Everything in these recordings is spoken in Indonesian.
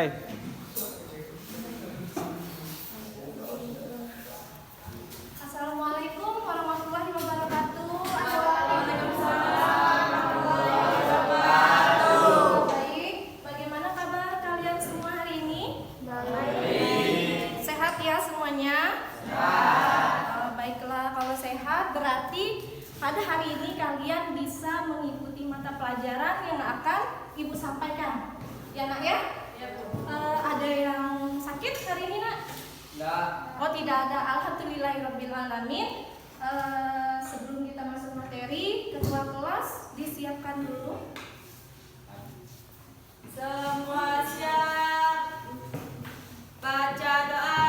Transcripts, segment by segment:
Assalamualaikum warahmatullahi wabarakatuh. Baik, bagaimana kabar kalian semua hari ini? Baik. Sehat ya semuanya? Sehat. Baiklah, kalau sehat berarti pada hari ini kalian bisa mengikuti mata pelajaran yang akan Ibu sampaikan. Ya nak ya? Ada yang sakit hari ini nak? Tidak. Oh tidak ada, alhamdulillahirrabbilalamin. Sebelum kita masuk materi, ketua kelas disiapkan dulu. Semua siap. Baca doa.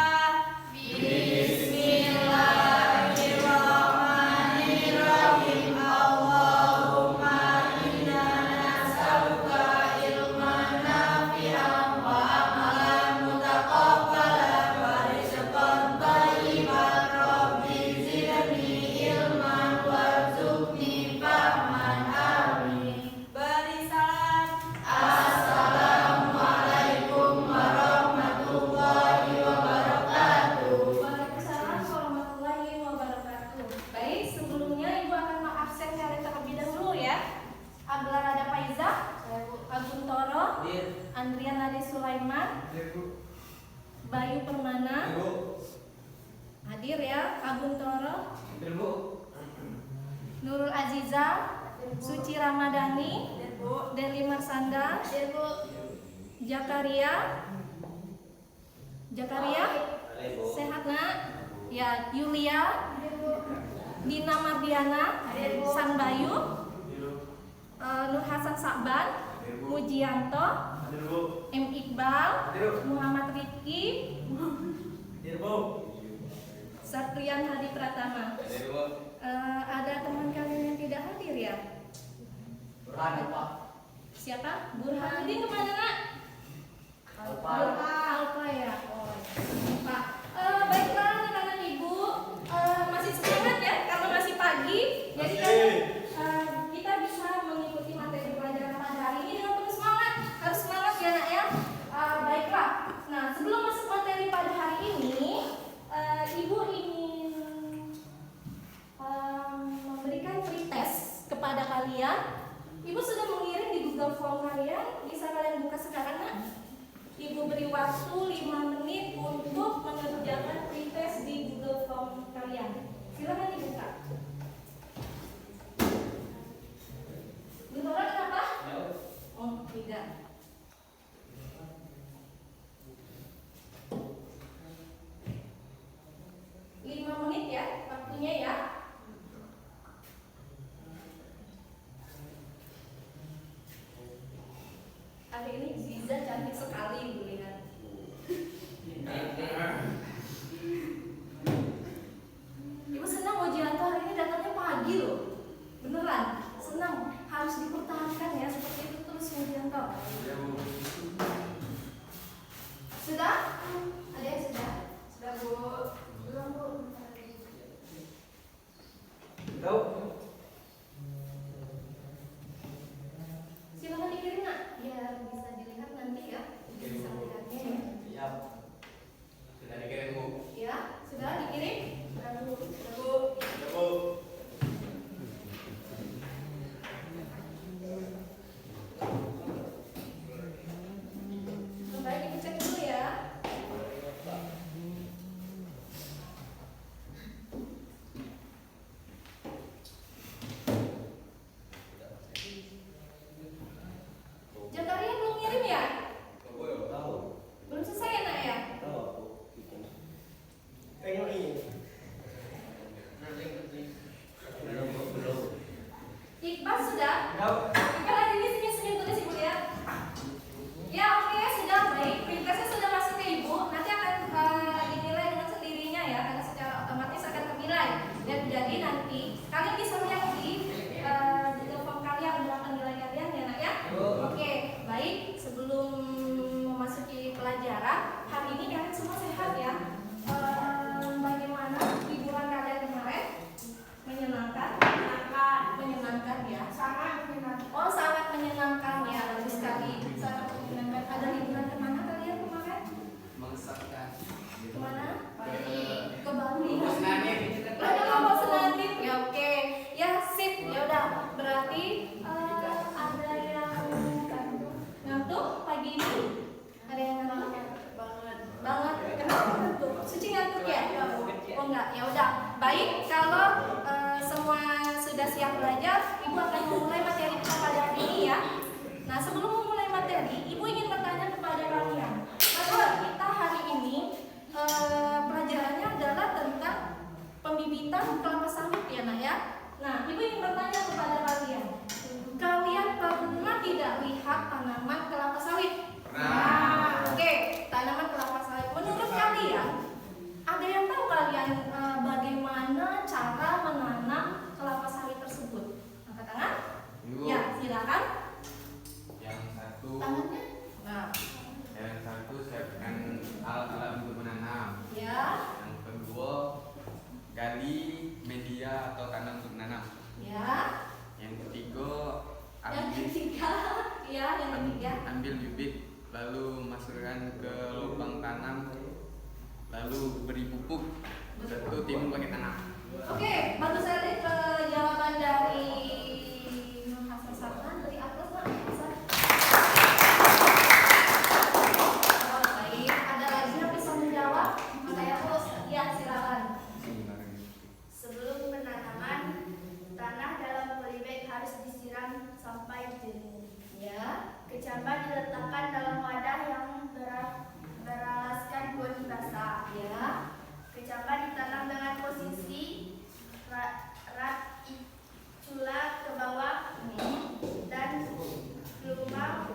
Bismillahirrahmanirrahim. Allahumma inna nas'aluka ilman nafi'an wa amalan mutaqabbalan wa rizqan thayyiban. Rabbi zidni ilman warzuqni fahman. Amin. Beri salam. Assalamualaikum warahmatullahi wabarakatuh. Waalaikumsalam warahmatullahi wabarakatuh. Baik, sebelumnya Ibu akan mengabsen kalian terlebih dahulu ya. Ablar ada Faizah, Agung Toro, Andrian Ade Sulaiman, Bayu Permana, hadir ya. Agung Toro, Nurul Aziza, Suci Ramadhani, Deli Marsanda, Jakaria, sehat nak? Ya, Yulia, Dina Mardiana, San Bayu, Nur Hasan Sakban, Mujianto, M Iqbal, Muhammad Rifki, Satrian Hadi Pratama. Ada teman kalian yang tidak hadir ya? Siapa? Burhanuddin kemana nak? Alfa ya. Oh, Pak. Baiklah anak-anak Ibu, masih semangat ya karena masih pagi. Jadi kita bisa mengikuti materi pelajaran pada hari ini dengan penuh semangat. Harus semangat ya nak ya. Baiklah. Nah, sebelum masuk materi pada hari ini, Ibu ingin memberikan pretest kepada kalian. Ibu sudah mengirim di Google Form kalian. Bisa kalian buka sekarang nak? Ibu beri waktu 5 menit untuk mengerjakan pretest di Google Form kalian. Silakan dibuka. Bentar kenapa? Oh tidak. Lima menit ya waktunya ya. Hari ini Ziza cantik sekali Ibu lihat. Ibu senang Mujianto hari ini datang Oh enggak, ya udah. Baik, kalau semua sudah siap belajar, Ibu akan memulai materi kita pada hari ini ya. Nah, sebelum memulai materi, Ibu ingin bertanya kepada kalian. Bahwa kita hari ini pelajarannya adalah tentang pembibitan kelapa sawit ya nak ya. Nah, Ibu ingin bertanya kepada kalian. Kalian pernah tidak lihat tanaman kelapa sawit? Nah, oke, tanaman kelapa sawit. Menurut kalian, ada yang tahu kalian bagaimana cara menanam kelapa sawit tersebut? Angkat tangan. Ya, silakan. Yang satu, Tangannya. Nah, siapkan alat-alat untuk menanam. ya, Yang kedua, gali media atau tanah untuk menanam. ya. Yang ketiga, Yang ketiga, ya, yang ketiga. ambil bibit lalu masukkan ke lubang tanam, lalu beri pupuk, satu timun pakai tanah. Oke, bantu saya lihat jawaban dari Nur Hasan Sarman dari atas Nak. Hasan. Oh, baik. Ada lagi yang bisa menjawab? Saya terus. Ya, silakan. Sebelum penanaman, tanah dalam polybag harus disiram sampai jenuh. Ya. Kecambah diletakkan dalam wadah yang beralaskan goni basah. Ya. Kecambah ditanam dengan posisi rat cula ke bawah dan pluma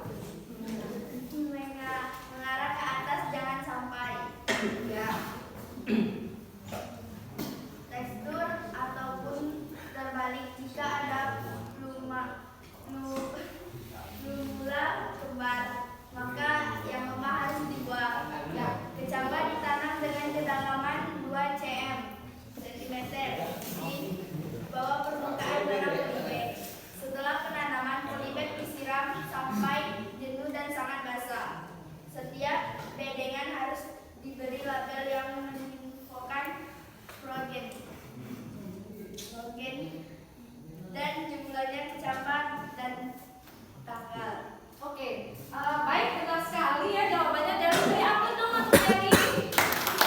mengarah ke atas, jangan sampai. Ya. Tekstur ataupun terbalik jika ada plumula kembar, maka yang lemah harus dibuang. Ya. Kecambah ditanam dengan kedalaman 2 cm di bawah permukaan tanah polybag. Setelah penanaman, polybag disiram sampai jenuh dan sangat basah. Setiap bedengan harus diberi label yang menginfokan progen dan jumlahnya, kecambah dan tanggal. Oke, baik, benar sekali ya jawabannya dari aku dong dari.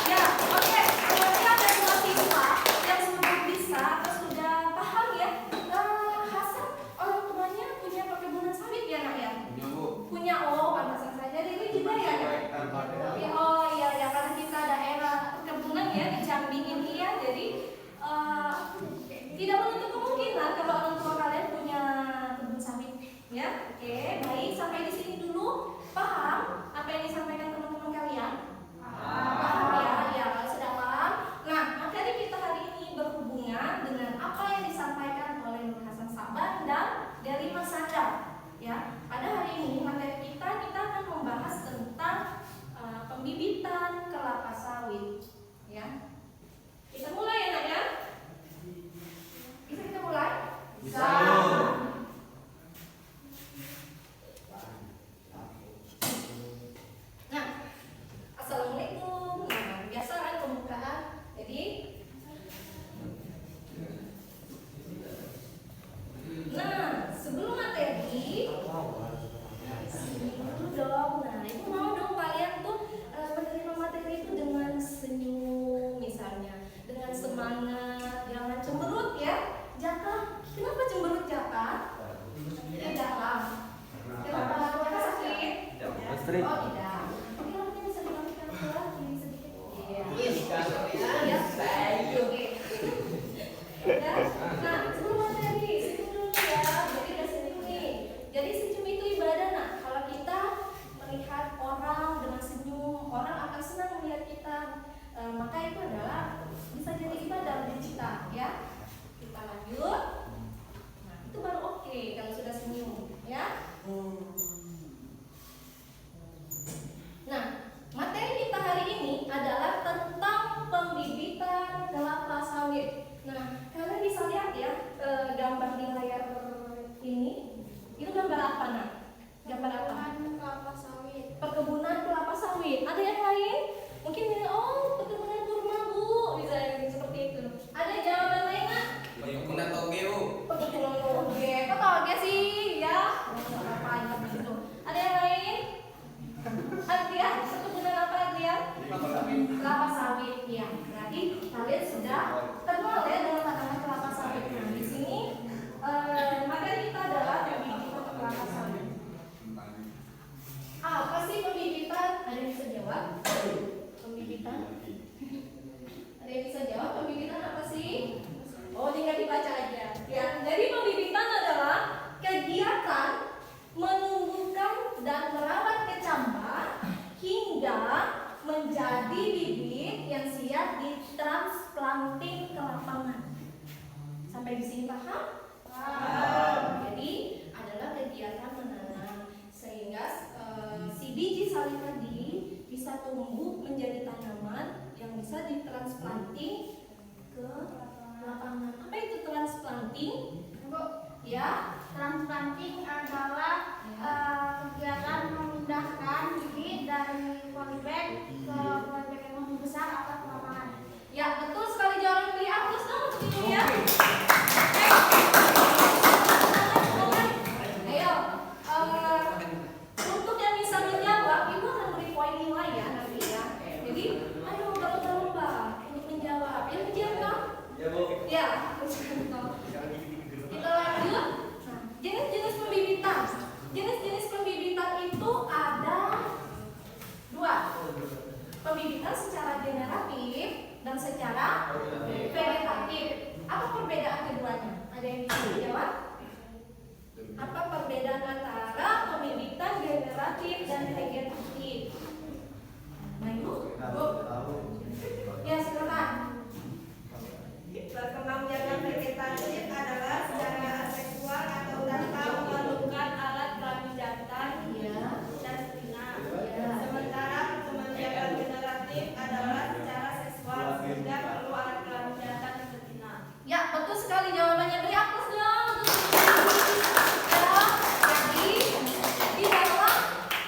Ya, oke. Berarti ada dua siswa yang sudah bisa atau sudah paham ya. Hasan orang tuanya punya perkebunan sawit ya nak ya. Punya bu. Punya, oh pantasan saja Riri juga ya. Oh iya ya, karena kita daerah perkebunan ya di Jambi ini ya, jadi tidak menutup kemungkinan kalau orang tua kalian punya kebun sawit ya. Oke, baik, sampai di sini dulu. Paham apa yang disampaikan teman-teman kalian? Paham ya, ya kalau sudah paham. Nah, materi kita hari ini berhubungan dengan apa yang disampaikan oleh Nur Hasan Saban dan dari Mas Sandra. Ya, pada hari ini materi kita akan membahas tentang pembibitan kelapa sawit. Ya, kita mulai ya nak ya. Bisa kita mulai? Bisa. Nah, assalamualaikum. Nah, biasa kan pembukaan. Jadi, nah sebelum materi, sini dulu dong. Nah, ibu mau dong kalian tuh menerima materi itu dengan senyum, misalnya, dengan semangat, jangan cemberut ya. Jaka, kenapa cemberut Jaka? Tidak lah. Kenapa Jaka sakit? Listrik. Oh tidak. Oke, mungkin bisa dibalikan ke kiri sedikit. Iya. Oke. Ya. Nah, sebelum materi, senyum dulu ya. Jadi udah senyum nih. Jadi senyum itu ibadah nak. Kalau kita melihat orang dengan senyum, orang akan senang melihat kita. Maka itu adalah bisa jadi ibadah bagi kita ya. Kita lanjut. Nah, itu baru oke kalau sudah senyum ya. Nah, materi kita hari ini adalah tentang pembibitan kelapa sawit. Nah, kalian bisa lihat ya gambar di layar ini. Itu gambar apa nak? Gambar apa? Kelapa sawit. Perkebunan kelapa sawit. Ada yang lain? Mungkin oh perkebunan kurma bu. menjadi bibit yang siap ditransplanting ke lapangan. Sampai di sini paham? Jadi adalah kegiatan menanam sehingga si biji sawi tadi bisa tumbuh menjadi tanaman yang bisa ditransplanting ke lapangan. Apa itu transplanting? Ya, Transplanting adalah kegiatan memindahkan bibit dari polybag ke polybag yang lebih besar atau ke lapangan. ya betul sekali jawaban beli Agus dong untuk itu ya. Ayo, untuk yang bisa menjawab, ibu akan beri poin nilai ya nanti ya. Jadi, ayo berlomba untuk menjawab. Yang kecil kan? Ya, Bu. Ya, kita lanjut. Nah, jenis-jenis pembibitan. Jenis-jenis pembibitan itu ada 2. Pembibitan secara generatif dan secara vegetatif. Apa perbedaan keduanya? Ada yang bisa dijawab? Apa perbedaan antara pembibitan generatif dan vegetatif? Nah, Ibu? Ya, silakan. Perkembangbiakan vegetatif adalah secara aseksual atau tanpa memerlukan alat kelamin jantan Ya. dan betina. Ya. Sementara perkembangbiakan generatif adalah secara seksual sehingga perlu alat kelamin jantan dan betina. Ya, betul sekali jawabannya. Beri aplaus dong. Ya, jadi di dalam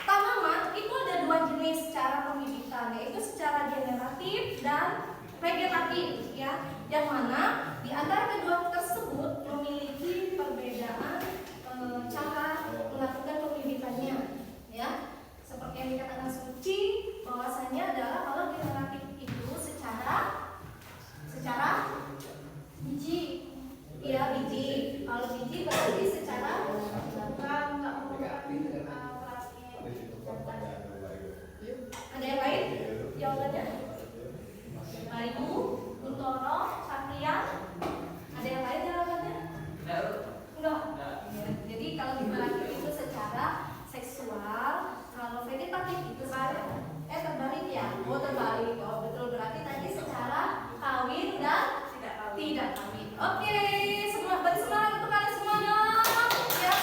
tanaman itu ada 2 jenis cara pembibitan, yaitu secara generatif dan vegetatif ya. Yang mana di antara kedua tersebut memiliki perbedaan cara melakukan pembibitannya ya. Seperti yang dikatakan Suci, bahwasanya adalah kalau generatif itu secara biji. Iya, biji. Kalau biji berarti secara Bukan memerlukan plastik. ada yang lain jawabannya? Pak Ibu, Kuntoro, Satrian, ada yang lain jawabannya? Enggak. Ya, jadi kalau generatif itu secara seksual, kalau vegetatif itu terbalik ya. Oh, terbalik. Oh, betul, berarti tadi secara kawin dan tidak kawin. Oke, semua bersemangat untuk kalian semua dong. Ya.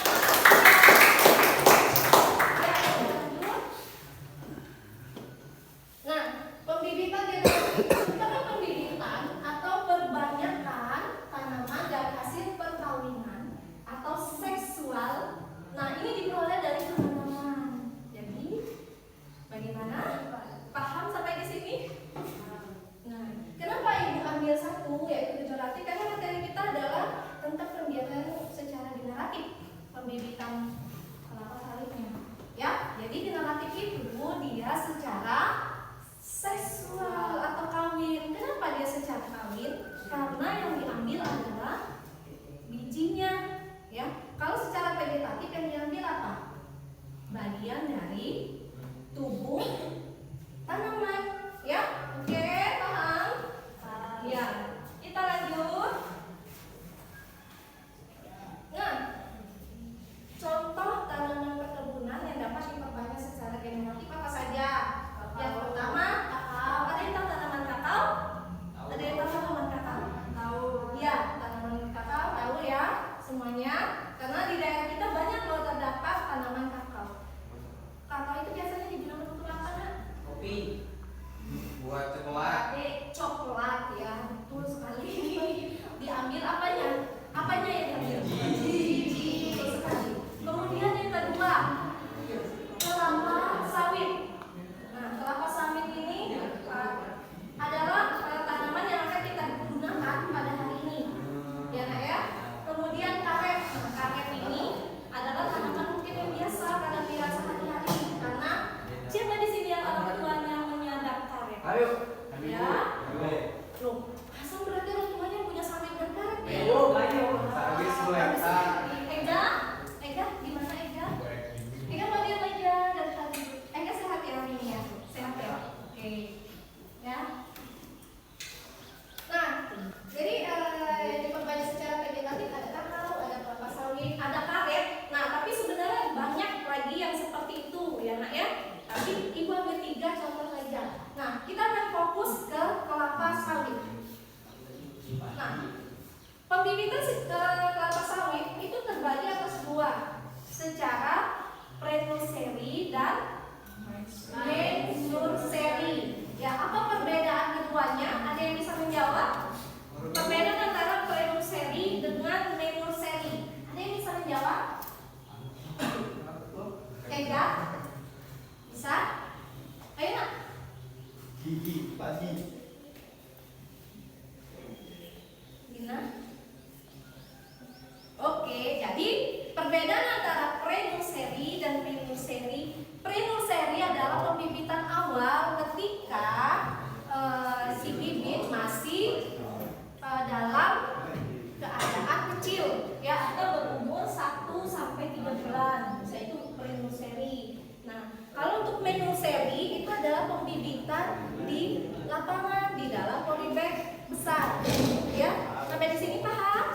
Ya, lanjut. Nah, pembibitan generatif itu adalah pembibitan atau perbanyakan tanaman dari hasil perkawinan atau seksual. Nah, ini diperoleh dari tanaman. Jadi, bagaimana? Paham sampai di sini? Nah, kenapa Ibu ambil satu yaitu generatif? Karena materi kita adalah tentang pembibitan secara generatif, pembibitan kelapa sawitnya. Ya, jadi generatif itu dia secara seksual atau kawin. Kenapa dia secara kawin? Karena yang diambil adalah bijinya, ya. Kalau secara vegetatif yang diambil apa? Bagian dari tubuh tanaman, ya. Oke, paham? Ya. Kita lanjut. Nah, contoh tanaman perkebunan yang dapat diperbanyak secara generatif apa saja? Yang pertama, kakao. Ada yang tahu tanaman kakao? Ada yang tahu tanaman kakao? Tahu. Ya, tanaman kakao tahu ya semuanya. Karena di daerah kita banyak loh terdapat tanaman kakao. Kakao itu biasanya digunakan untuk apa, Nak? Kopi. Buat coklat. Coklat ya, betul sekali. Diambil apanya? Apanya yang diambil? Biji. Betul sekali. Kemudian yang kedua, kelapa sawit. Nah, kelapa sawit ini adalah tanaman yang akan kita gunakan pada hari ini, ya Nak ya. Kemudian karet. Nah, karet ini adalah tanaman mungkin yang biasa kalian lihat sehari-hari karena siapa di sini yang orang tuanya menyadap karet? Ayo. Ya. Loh, Hasan berarti orang tuanya punya sawit dan karet ya? Ayo. Habis selesai. Ega, gimana Ega? Ega mau diam aja dari tadi. Ega sehat ya hari ini ya? Sehat ya? Oke. Ya. Nah, jadi yang diperbanyak secara vegetatif ada kakao, ada kelapa sawit, ada karet. Nah, tapi sebenarnya banyak lagi yang seperti itu ya Nak ya. Tapi Ibu ambil 3 contoh saja. Nah, Pembibitan kelapa sawit itu terbagi atas dua, secara pre-nursery dan main-nursery. Ya, apa perbedaan keduanya? Ada yang bisa menjawab? Perbedaan antara pre-nursery dengan main-nursery. Ada yang bisa menjawab? Ega? Bisa? Ayo nak. Gigi pagi. Gina? Oke, jadi perbedaan antara pre-nursery dan main-nursery. Pre-nursery adalah pembibitan awal ketika si bibit masih dalam keadaan kecil, ya, atau berumur 1 sampai 3 bulan. Bisa itu pre-nursery. Nah, kalau untuk main-nursery itu adalah pembibitan di lapangan di dalam polybag besar. Ya, sampai di sini paham?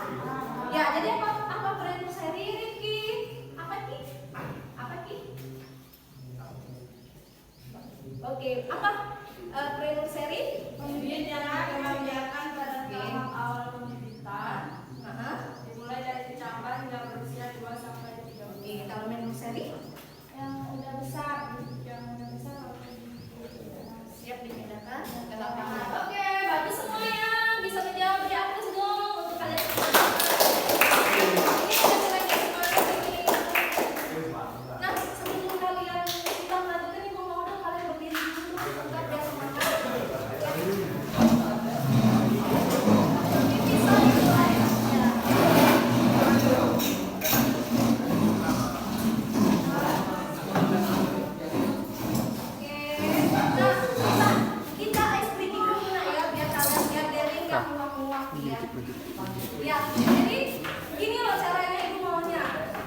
Ya, jadi apa pre-nursery, Rifki? Apa Ki? Oke, apa pre-nursery? Pembibit yang membiarkan pada tahap awal pembibitan dimulai dari cabang hingga berusia 2 sampai 3 bulan. Oke, kalau main-nursery Yang udah besar, siap dipindahkan ke lapangan. Oke, bagus semuanya. Bisa menjawab, beri aplaus dong untuk kalian semua. Ini ada lagi semangat ini. Nah, sebelum kalian kita melanjutkan, ibu mau dong kalian berdiri dulu untuk biar semangat. Ini bisa dimulai. Ya. Kita ice breaking dulu nak ya, biar kalian biar Dery nggak muak-muak ya. Ya, jadi gini loh caranya ibu maunya.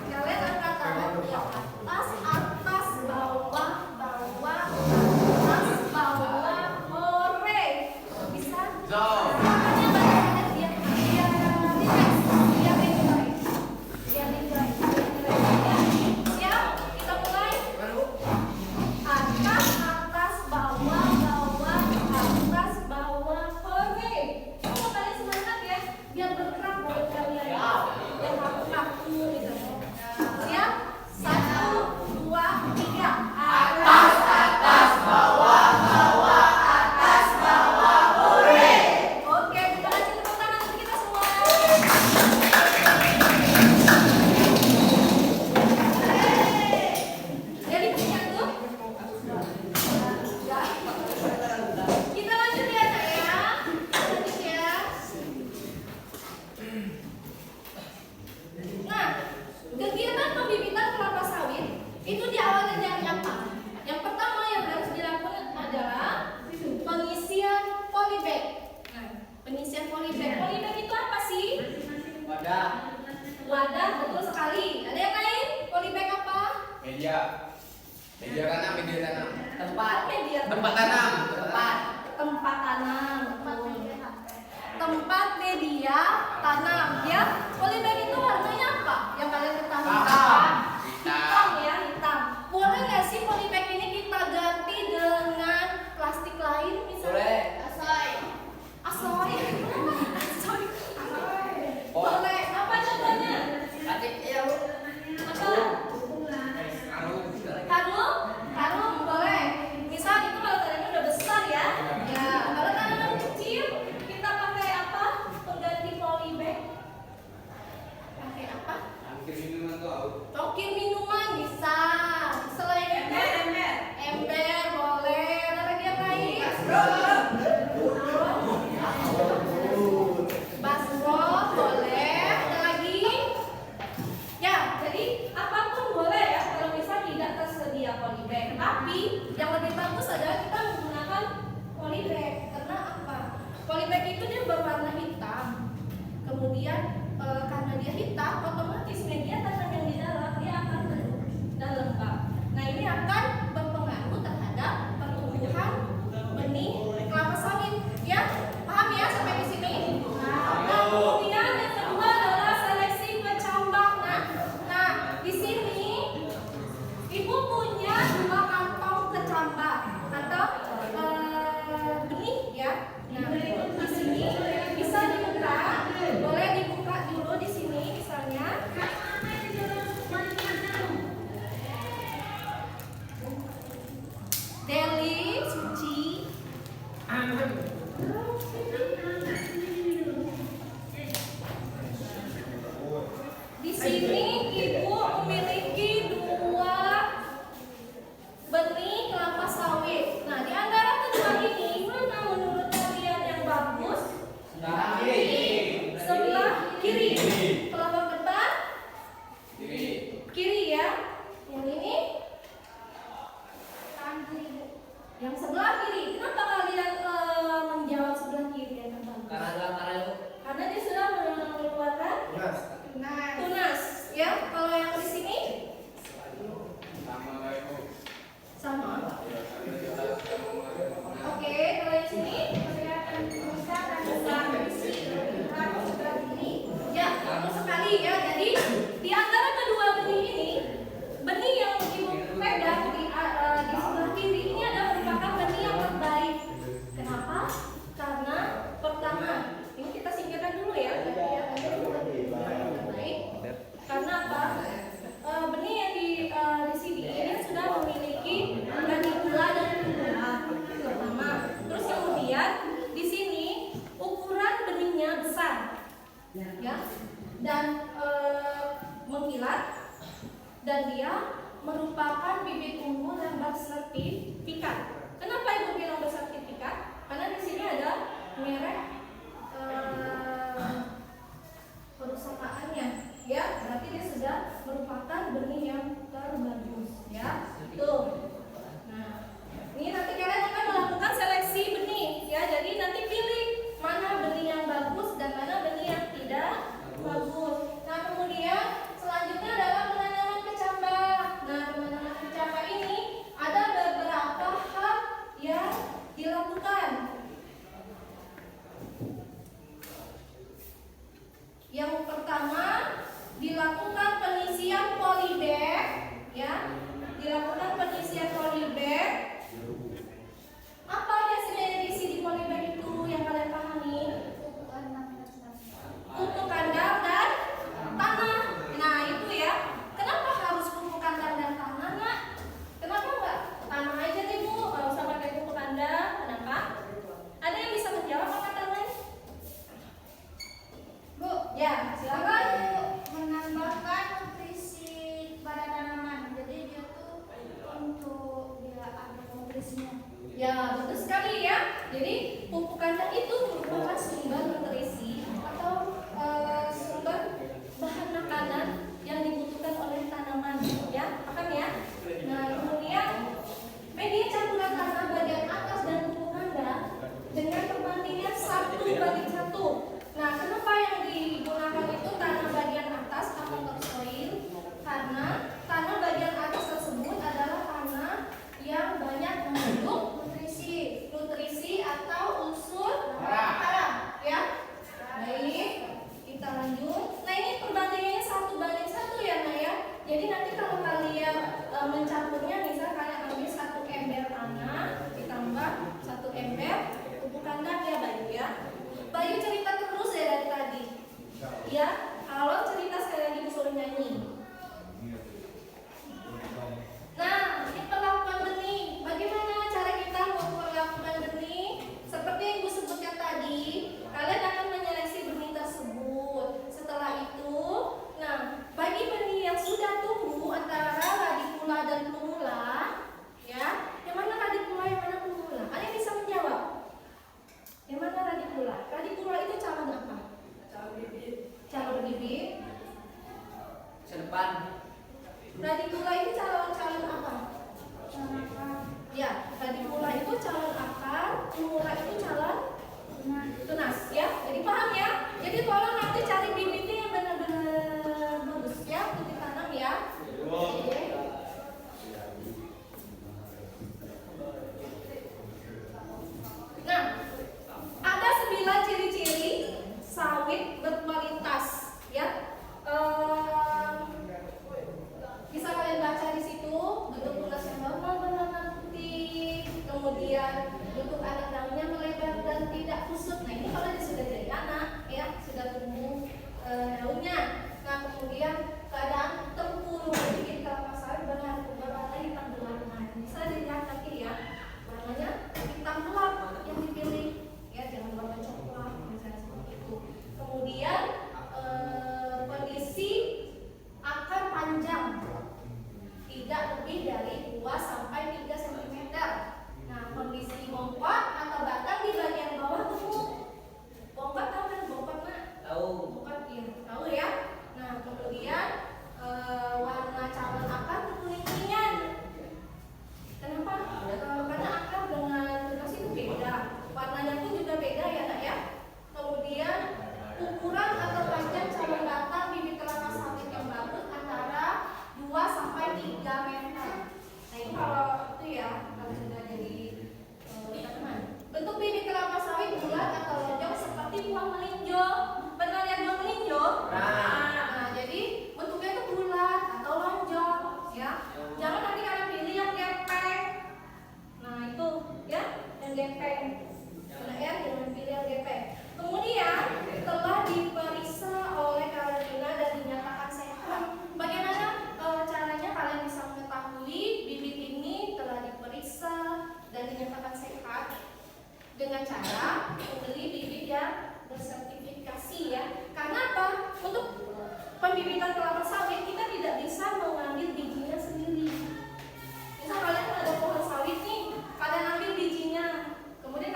Kalian angkat tangan ke atas, atas, bawah, bawah, atas, bawah, hore. Bisa? Tangannya banyak biar relax, biar relax. Siap? Kita mulai. Atas, atas, bawah, bawah, atas, bawah, hore. Coba kalian semangat ya, biar bergerak buat kalian. Yang kaku-kaku gitu. Siap? 1, 2, 3. Atas, atas, bawah, bawah, atas, bawah, hore. Oke, kita kasih tepuk tangan untuk kita semua. Jadi punya tuh. Kita lanjut ya nak ya. Lanjut ya. Nah, kegiatan pembibitan kelapa sawit itu diawali dari apa? Yang pertama yang harus dilakukan adalah pengisian polybag. Nah, pengisian polybag. Polybag itu apa sih? Wadah. Wadah, betul sekali. Ada yang lain? Polybag apa? Media. Media tanam. Tempat media. Tempat tanam. Tempat tanam. Betul. Tempat media tanam ya. Polybag itu warnanya apa? Yang kalian ketahui? Hitam ya, hitam. Boleh nggak sih polybag ini kita ganti dengan plastik lain misalnya? Asoy. Asoy. Asoy. Boleh. Apa contohnya? Apa? Karung boleh. Misal itu kalau tanaman udah besar ya. Ya, kalau tanaman kecil kita pakai apa? Pengganti polybag. Pakai apa? Cokir minuman bisa. Selain itu ember boleh. Ada lagi yang lain? Basrol boleh. Ada lagi? Ya, jadi apapun boleh ya kalau misal tidak tersedia polybag. Tapi yang lebih bagus adalah kita menggunakan polybag. Karena apa? Polybag itu dia berwarna hitam. Kemudian karena dia hitam, otomatis media tanam yang di dalam dia akan redup dan lembab. Nah, ini akan berpengaruh terhadap pertumbuhan benih dilakukan? Yang pertama, dilakukan pengisian polybag, ya. Dilakukan pengisian polybag. Apa biasanya yang diisi di polybag itu yang kalian pahami? Pupuk kandang dan tanah. Nah, itu ya. Kenapa harus pupuk kandang dan tanah, Nak? Kenapa enggak tanah aja nih, Bu? Enggak usah pakai pupuk kandang. Kenapa? Ada yang bisa menjawab apa katanya? Bu, Ya, silakan. menambahkan nutrisi pada tanaman. Jadi dia tuh untuk dia ada nutrisinya. Ya, betul sekali ya. Jadi pupuk kandang itu merupakan sumber nutrisi atau sumber bahan makanan yang dibutuhkan oleh tanaman, ya, paham ya? Nah, kemudian media campuran tanah bagian atas dan pupuk kandang dengan perbandingan 1:1. Nah, kenapa yang digunakan itu tanah bagian atas atau topsoil? Karena tanah bagian atas tersebut adalah tanah yang banyak mengandung nutrisi atau unsur hara, ya. Baik, kita lanjut. Nah, ini perbandingannya 1:1 ya, Nak ya. Jadi nanti kalau kalian mencampurnya, misal kalian ambil 1 ember tanah ditambah 1 ember pupuk kandang ya, Bayu ya. Bayu cerita terus ya dari tadi. Ya, kalau cerita sekali lagi disuruh nyanyi. Nah, ini perlakuan benih. Bagaimana cara kita memperlakukan benih? Seperti yang Ibu sebutkan tadi, kalian akan menyeleksi benih tersebut. Setelah itu, nah, bagi benih yang sudah tumbuh antara radikula dan plumula, ya, yang mana radikula, yang mana plumula? Ada yang bisa menjawab? Yang mana radikula? Radikula itu calon apa? Calon bibit. Sedepan. Radikula itu calon apa? Ya, radikula itu calon akar, plumula itu calon tunas ya. Jadi paham ya? Jadi tolong nanti cari bibitnya yang benar-benar bagus ya untuk ditanam ya. Oke. Nah, ada 9 ciri-ciri sawit berkualitas ya. Bisa kalian baca di situ, bentuk tunas yang normal berwarna putih, kemudian bentuk anak daunnya melebar dan tidak kusut. Nah, ini kalau dia sudah jadi anak ya, sudah tumbuh daunnya. Nah, kemudian keadaan tempurung, jadi kelapa sawit berwarna hitam gelap. Nah, bisa dilihat nanti ya, warnanya hitam gelap yang dipilih ya, jangan warna coklat misalnya seperti itu. Kemudian kondisi akar panjang tidak lebih dari 2-3 cm. Nah, kondisi bongkot atau batang di bagian bawah gemuk. Bongkot tahu kan bongkot, Nak? Tahu. Bongkot ya, tahu ya. Nah, kemudian warna calon akar kekuningan. Kenapa? Karena akar dengan tunas itu beda. Warnanya pun juga beda ya, Nak ya. Kemudian ukuran atau panjang calon batang bibit kelapa sawit yang bagus antara 2-3 meter. Nah, ini kalau itu ya, kalau sudah jadi tanaman. Bentuk bibit kelapa sawit bulat atau lonjong seperti buah melinjo. Pernah lihat buah melinjo? Nah, jadi bentuknya itu bulat atau lonjong ya. Jangan nanti kalian pilih yang gepeng. Nah, itu ya, yang gepeng. Nah, ya, jangan pilih yang gepeng. Kemudian telah diperiksa oleh karantina dan dinyatakan sehat. Bagaimana caranya kalian bisa mengetahui bibit ini telah diperiksa dan dinyatakan sehat? Dengan cara membeli bibit yang bersertifikasi ya. Karena apa? Untuk pembibitan kelapa sawit kita tidak bisa mengambil bijinya sendiri. Misal kalian ada pohon sawit nih, kalian ambil bijinya, kemudian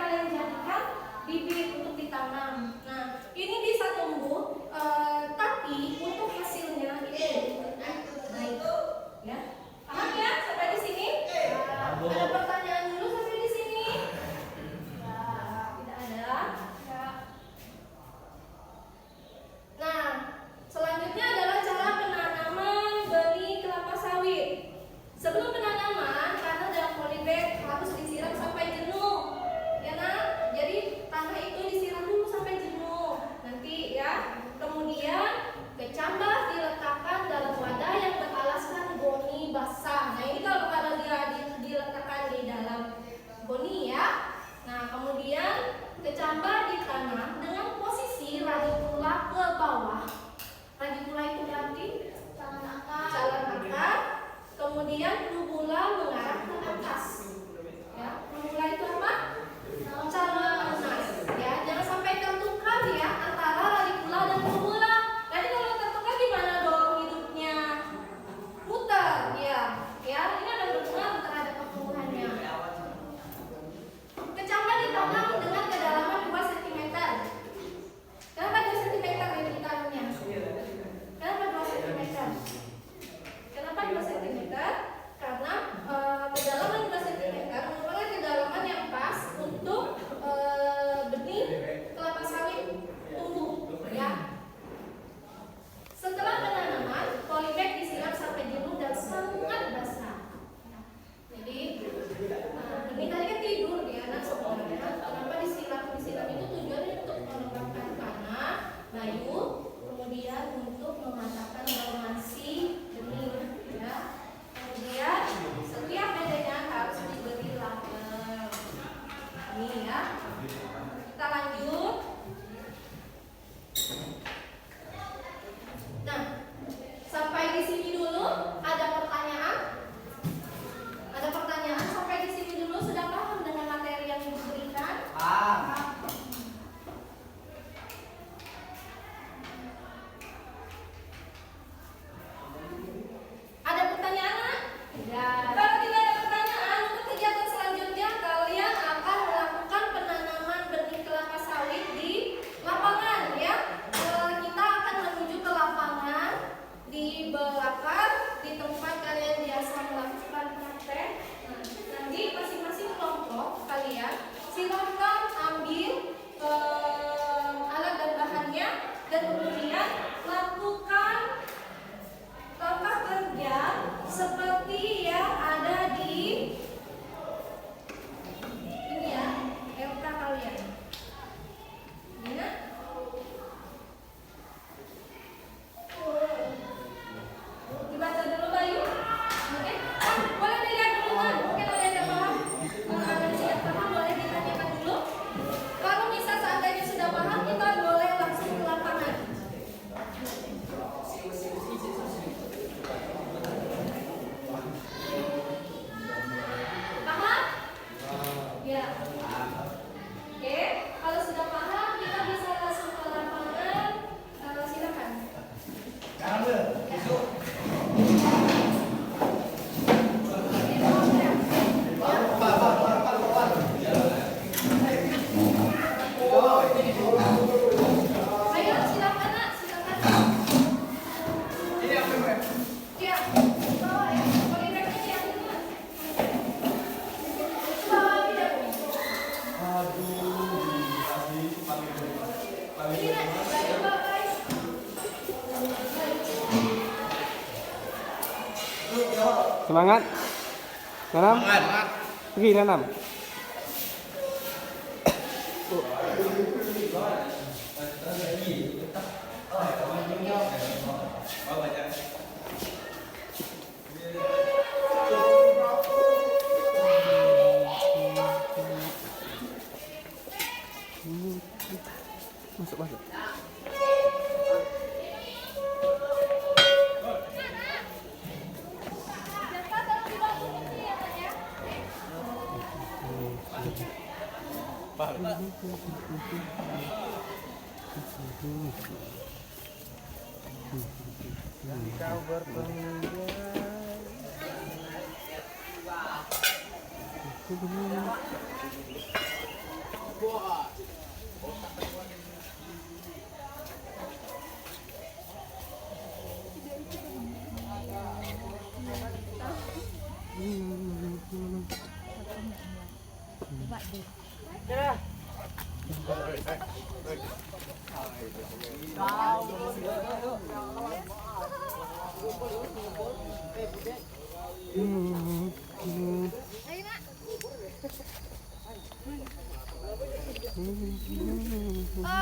Ini ya. Kita lanjut. Nah, sampai di sini dulu ada pertanyaan? Ada pertanyaan sampai di sini dulu sudah paham dengan materi yang Ibu berikan? Ada pertanyaan? Kalau tidak ada pertanyaan, untuk kegiatan selanjutnya kalian akan melakukan penanaman benih kelapa sawit di lapangan ya. Kita akan menuju ke lapangan di belakang di tempat kalian biasa melakukan praktek. Nah, nanti masing-masing kelompok kalian silakan ambil alat dan bahannya dan kemudian lakukan langkah kerja seperti yang ada di ini ya, LK kalian. Ini ya. Dibaca dulu Bayu. Oke. Boleh dilihat dulu kan? Mungkin ada yang paham. Kalau ada yang tidak paham boleh ditanyakan dulu. Kalau misal seandainya sudah paham, kita boleh langsung ke lapangan. Paham? Ya. Oke, kalau sudah paham kita bisa langsung ke lapangan. Silakan. Ayo silakan nak, silakan. Ya, bawa ya. Poligrafnya yang ini. Bawa tidak? Ini nak, Bayu bawa guys. Semangat. Nanam. Pergi nanam. Masuk. Siapa taruh di bawah kursi ya, Nak, ya?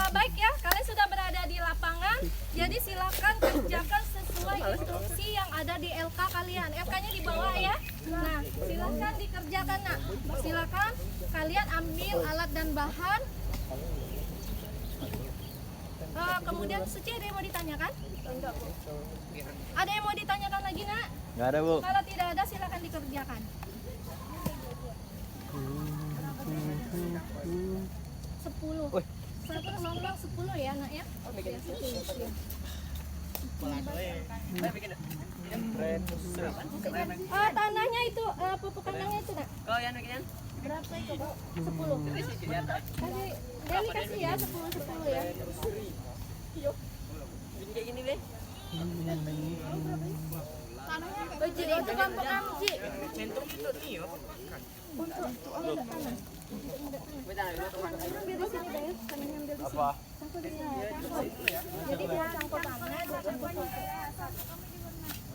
Baik ya, kalian sudah berada di lapangan. Jadi silakan kerjakan sesuai instruksi yang ada di LK kalian. LK-nya di bawah ya. Nah, silakan dikerjakan nak. Silakan kalian ambil alat dan bahan. Kemudian Suci ada yang mau ditanyakan? Ada yang mau ditanyakan lagi nak? Nggak ada, Bu. Kalau tidak ada silakan dikerjakan. 10. Satu kelompok 10 ya nak ya? Ya, 10 ya. Tanahnya itu pupuk kandangnya itu nak? Kau yang bikin? Berapa itu Bu? 10. Tadi Deli kasih ya 10 ya. Kayak gini deh. Oji itu kelompok Amji. Centrum itu nih yo. Untuk tanah. Ambil di sini deh, tanahnya ambil di sini. Cangkul di sini. Jadi dia cangkul tanah, dia cangkul foto.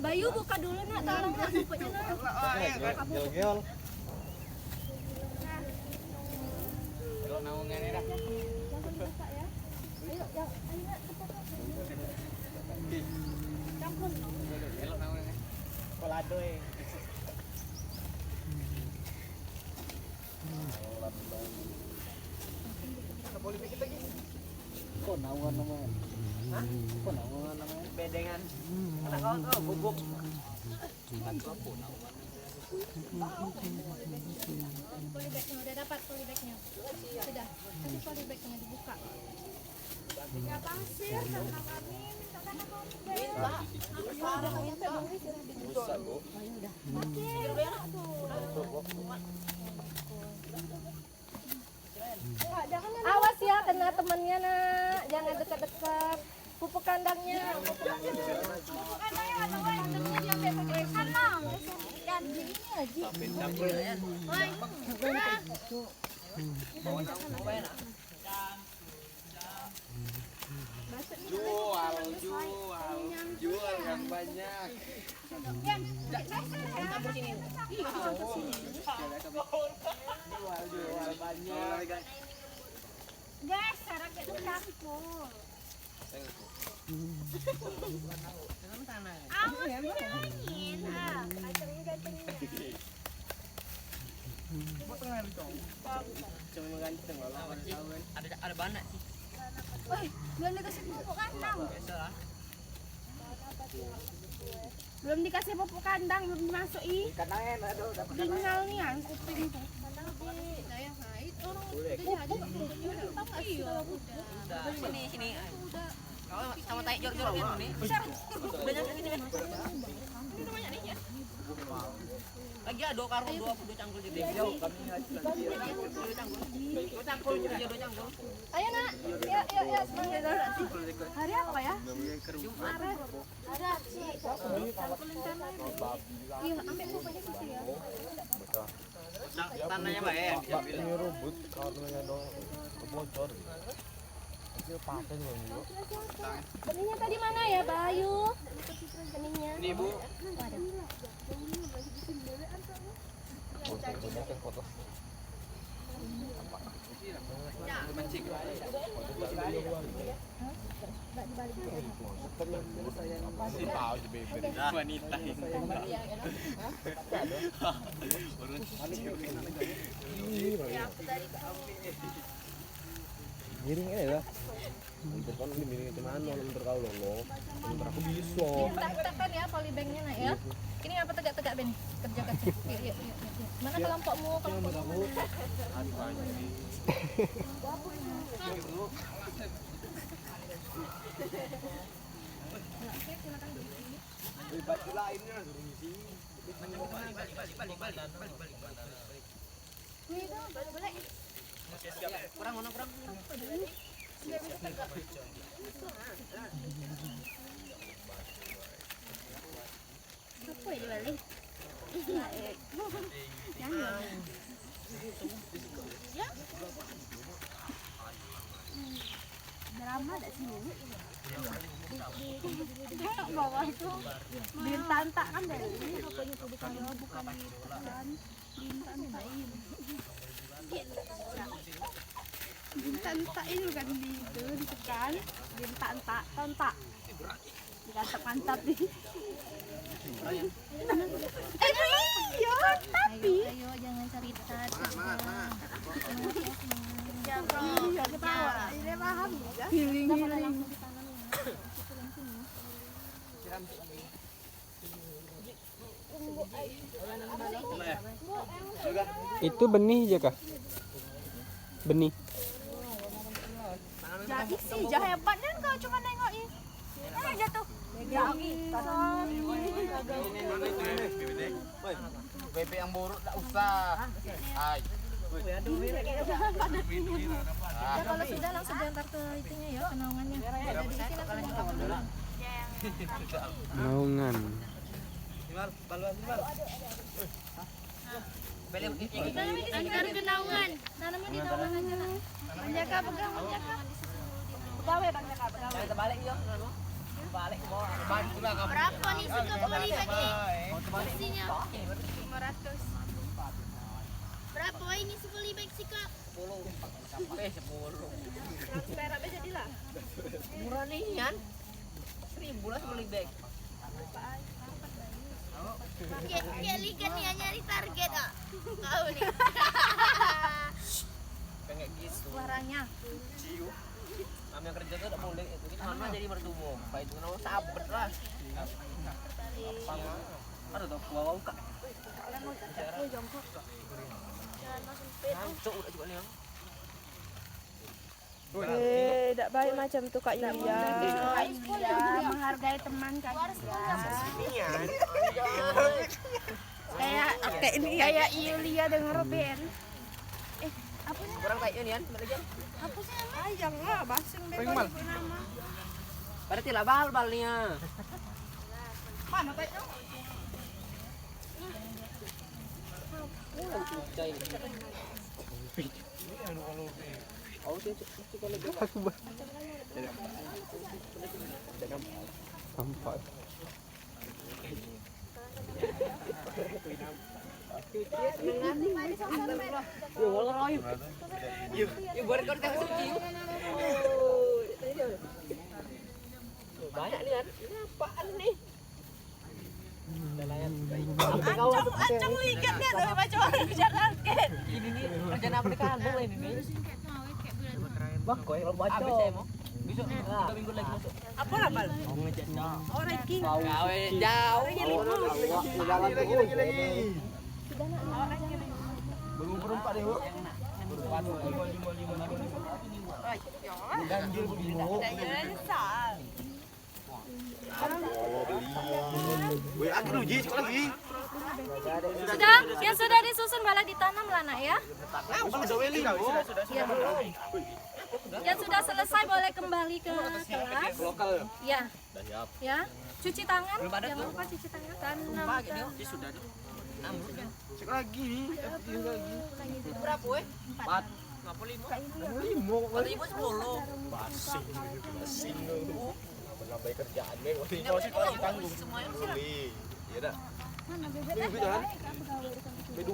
Bayu buka dulu nak, tolong nak pupuknya nak. Gel. Kalau naungnya nih dah. Langsung dibuka ya. Ayo nak cepat. Cangkul. Kalau naungnya. Kolado eh. Kok naungan namanya? Hah? Kok naungan namanya? Bedengan. Anak kau bubuk. Polybagnya udah dapat polybagnya. Sudah. Nanti polybagnya dibuka. Ya pasir sama kami mintakan aku Awas ya kena temennya nak. Jangan dekat-dekat. Pupuk kandangnya. Jual yang banyak. Jual banyak. guys, cara kita campur. Awas bilangin. Cuma ganteng lah. Ada banyak sih. Woi, belum dikasih pupuk kandang. Belum dikasih pupuk kandang, belum dimasuki. Kadang ada dapat Tinggal nih yang kuping tuh. sini. Kau sama tai jor-jor ini. Banyak ini. Ini banyak nih ya. Lagi ada dua cangkul jadi. Dua cangkul. Ayo nak. Ya semangat. Hari apa ya? Jumat. Ada sih. Iya, ambil pupuknya situ ya. Tanahnya baik. Ini rumput karena dong bocor. Itu pakai dulu. Benihnya tadi mana ya, Bayu? Benihnya. Ini Bu. Foto. Wanita ini. Miring ini lah. Untuk kan ini miring cuman untuk kau loh. Untuk aku bisa. Tekan ya polybagnya nak ya. Ini apa tegak-tegak Ben? Kerjakan. Iya. Mana kelompokmu? Kurang. Apa ya balik? Ya. Drama ada sini. Bawah itu bintang tak kan dari ini pokoknya tuh bukan bintang tain. Bintang tain bukan itu ditekan bintang tak tontak. Dikasih mantap nih. Iya, tapi Ayo jangan cerita. jangan ketawa. Ini paham ya? Healing. Itu benih aja kah? Benih. Jadi sih jah hebat kan kau cuma nengokin. Jatuh. BP yang buruk tak usah. Ay. Ya kalau sudah langsung diantar ke itunya ya, ke naungannya. Dari sini langsung diantar dulu. Naungan. Antar ke naungan. Tanamnya di naungan aja nak. Menjaga pegang menjaga. Pegawai Bang Jaka, pegawai. Kita balik yuk. Balik ke bawah. Bantulah kamu. Berapa nih suka beli bagi? Porsinya 500. Berapa ini sekali bag sikap? 10. Sampai 10. Perak jadilah. Murah nih kan? 1.000 lah beli bag. Kayak liga nih nyari target ah. Kau nih. Kayak gitu. Suaranya. namanya kerja tuh tidak boleh itu kita mana jadi bertumbuh baik itu nama sabet lah ada tuh wow kak hancur udah juga nih tidak baik macam tuh Kak Yulia. Menghargai teman Kak Yulia. Kayak Yulia denger Ben. Apa sih? kurang kayak ini kan Apa sih namanya? Jangan basing Pengmal. nama. berarti lah balnya Mana kayaknya? Sampai. banyak nih kan ini apaan nih Ancang lihat nih tapi macam orang bicara kan. ini nih kerjaan apa di kandang ini nih bang kau yang baca habis saya mau besok 3 minggu lagi masuk Apa lah bal? Oh ranking. gawe jauh Belum berempat deh, Bu. Ganjil begini. Woi, aku uji sekolah lagi. Sudah, yang sudah disusun malah ditanam lah nak ya. Sudah weli. Ya. Yang sudah selesai boleh kembali ke kelas. Lokal. Ya. Ya. Cuci tangan. Jangan lupa cuci tangan. Tanam. sudah nih Sekolah lagi. berapa weh 4 ngapa 5 Limo kok. 10 Basing lu. Menambah kerjaan nih. Waktu ini masih kalau tanggung. Beli. Iya dah. Mana Ini bebek? bibit kan? B2.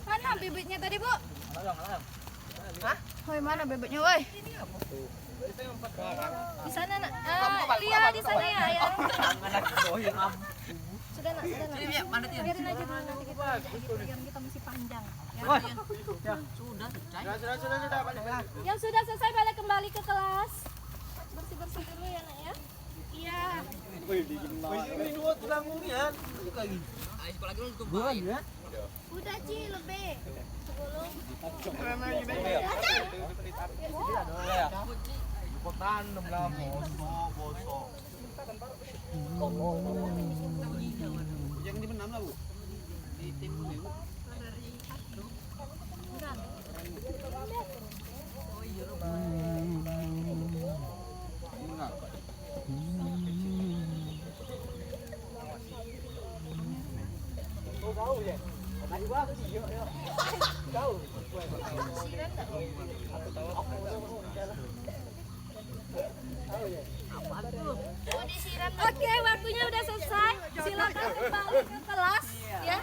Mana bebeknya tadi, Bu? Woi, mana bebeknya, woi? Di sana nak. Lia di sana ya. Ya. Sudah nak, sudah nak. Biarin aja dulu nanti kita yang kita mesti panjang. Ya. Sudah. Balik. Yang sudah selesai balik kembali ke kelas. Bersih-bersih dulu ya nak ya. Iya. Ini dua tulangmu ya. Lagi. ayo sekolah lagi tutup baik Udah, Ci, lebih. 10. Kotan 16 bosok. Yang di menam lah, Bu. Di tim Bu. Oke, waktunya udah selesai. Silakan kembali ke kelas ya.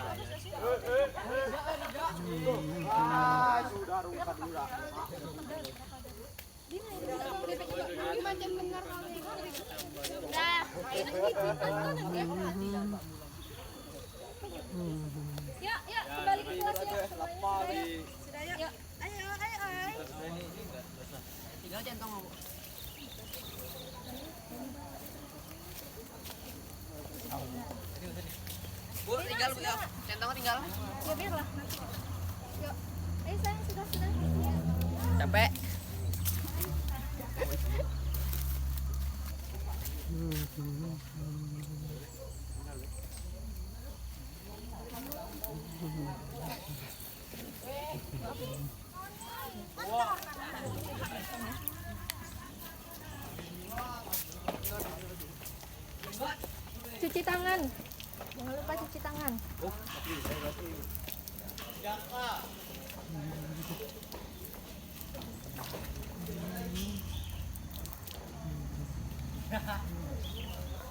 Ya, ya, kembali ke kelas ya. Sudah ya. Ayo. tinggal centong Bu Bu tinggal Bu ya centongnya tinggal Ya biarlah nanti. Yuk. Ayo sayang, sudah. capek Cuci tangan. Jangan lupa cuci tangan.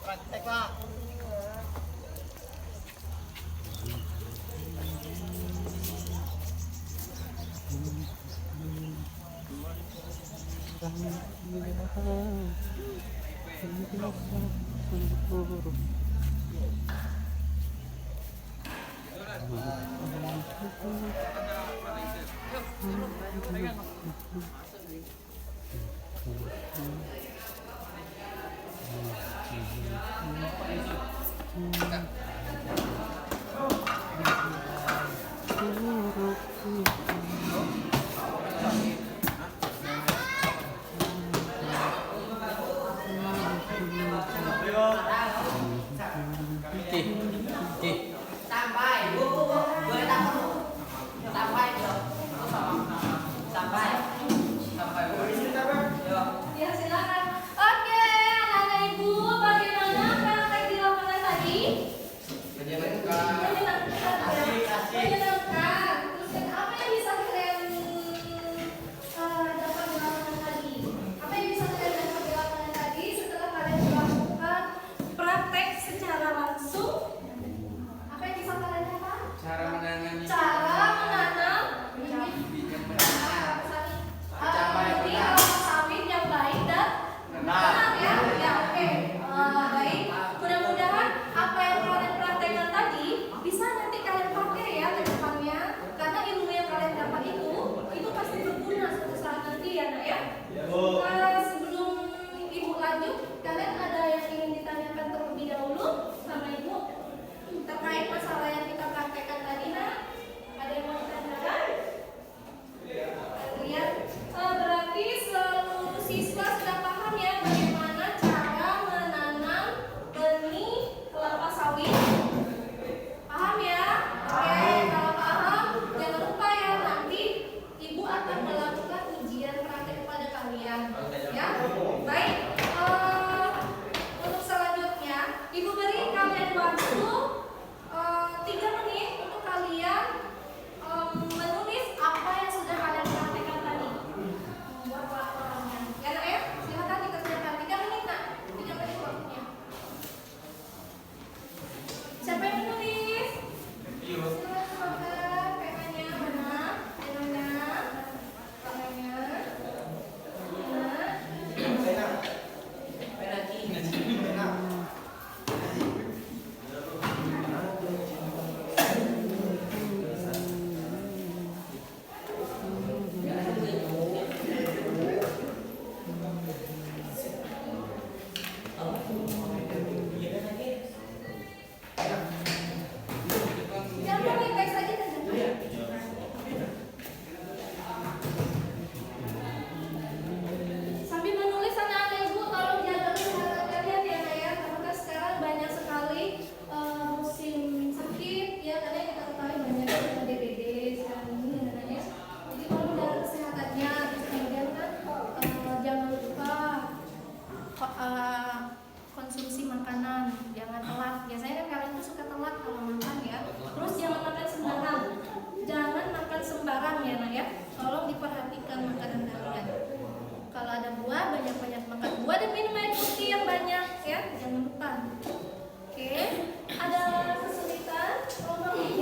Praktek, Pak. Ya, silakan. Oke, anak-anak ibu, bagaimana praktek di lapangan tadi? Menyenangkan. Menyenangkan. Terus kan apa yang bisa kalian dapat di lapangan tadi? Apa yang bisa kalian dapat di lapangan tadi setelah kalian melakukan praktek secara langsung? Apa yang bisa kalian dapat? Cara menanam Bibit sawit yang baik dan benar ya. Ya, oke. Baik. Mudah-mudahan apa yang kalian praktekkan tadi bisa nanti kalian pakai ya ke depannya. Karena ilmu yang kalian dapat itu pasti berguna suatu saat nanti ya, Nak ya. Sebelum Ibu lanjut, kalian ada yang ingin ditanyakan terlebih dahulu sama Ibu terkait masalah yang kita praktekkan tadi, Nak? Ada yang mau ditanyakan? Lihat, berarti seluruh siswa sudah paham ya bagaimana cara menanam benih kelapa sawit? Paham ya? Oke, kalau paham, jangan lupa ya nanti Ibu akan melakukan ujian praktek kepada kalian. Ya, baik. Untuk selanjutnya, Ibu beri kalian waktu 3 menit untuk kalian menulis apa yang sudah kalian praktekkan tadi. Membuat laporannya. Ya, Nak ya? Silakan dikerjakan 3 menit, Nak. 3 menit waktunya. Siapa yang menulis? Silakan pakai penanya mana? Penanya. Jangan pakai teks aja kan? Sambil menulis anak-anak ibu, tolong jaga kesehatan kalian ya, Nak ya. Karena kan sekarang banyak sekali musim sakit ya, karena kita ketahui banyak yang DBD sekarang ini Nak ya. Jadi tolong jaga kesehatannya. Terus kemudian kan jangan lupa konsumsi makanan, jangan telat. Biasanya kan kalian tuh suka telat kalau makan ya. Terus jangan makan sembarang. Jangan makan sembarang ya, Nak ya. Tolong diperhatikan makanan kalian. Kalau ada buah, banyak-banyak makan buah dan minum air putih yang banyak ya. Jangan lupa. Oke. Ada kesulitan? Kelompok 3.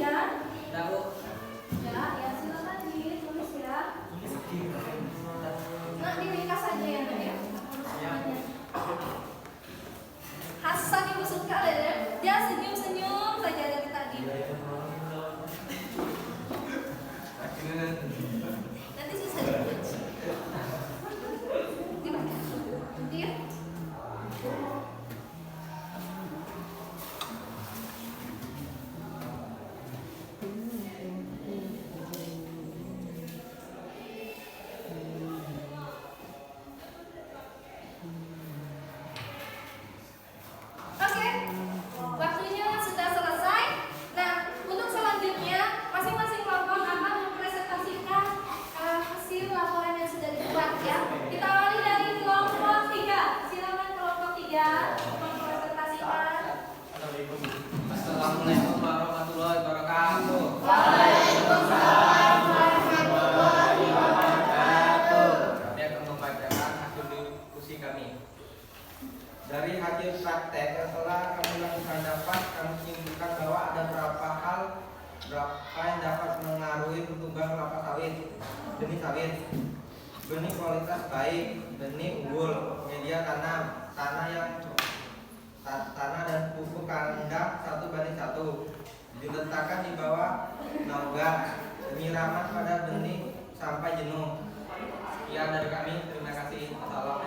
Ya, silakan ditulis ya. Nah, diringkas saja ya, Nak ya. Hasan Ibu suka ya. Dia senyum-senyum saja dari tadi. Nanti sisa gimana? Dia? Oke, waktunya sudah selesai. Nah, untuk selanjutnya masing-masing kelompok akan mempresentasikan hasil laporan yang sudah dibuat ya. Kita awali dari kelompok 3. Silakan kelompok 3 mempresentasikan. Assalamualaikum warahmatullahi wabarakatuh. Waalaikumsalam warahmatullahi wabarakatuh. Kami akan membacakan hasil diskusi kami. Dari hasil praktek yang telah kami lakukan dapat kami simpulkan bahwa ada beberapa yang dapat mengaruhi pertumbuhan kelapa sawit. Benih sawit, benih kualitas baik, benih unggul, media tanam, tanah dan pupuk kandang 1:1, diletakkan di bawah naungan, penyiraman pada benih sampai jenuh. Sekian dari kami, terima kasih. Assalamualaikum.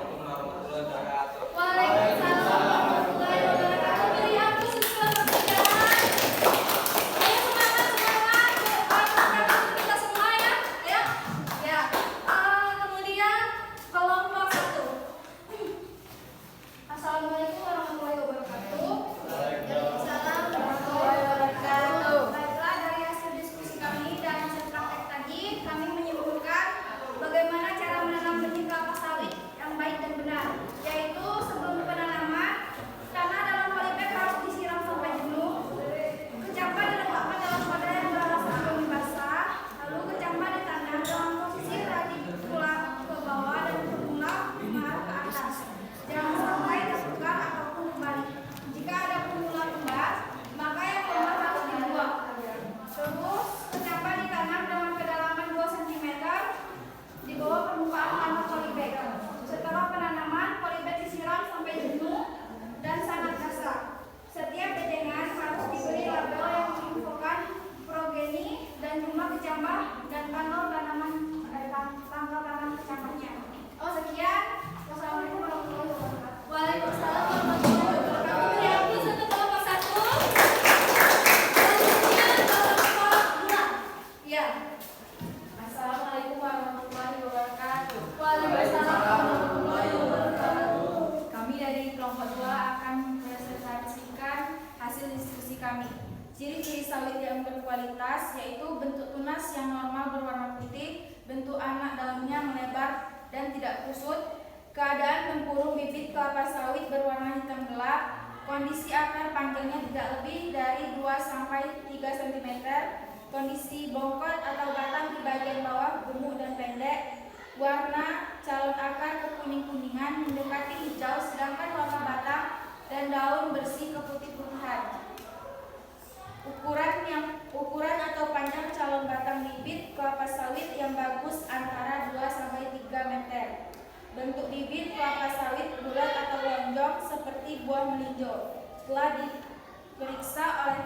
Ciri-ciri sawit yang berkualitas yaitu bentuk tunas yang normal berwarna putih, bentuk anak daunnya melebar dan tidak kusut, keadaan tempurung bibit kelapa sawit berwarna hitam gelap, kondisi akar panjangnya tidak lebih dari 2-3 cm, kondisi bongkot atau batang di bagian bawah gemuk dan pendek, warna calon akar kekuning-kuningan mendekati hijau, sedangkan warna batang dan daun bersih keputih-putihan. Ukuran atau panjang calon batang bibit kelapa sawit yang bagus antara 2-3 meter. Bentuk bibit kelapa sawit bulat atau lonjong seperti buah melinjo. Setelah diperiksa oleh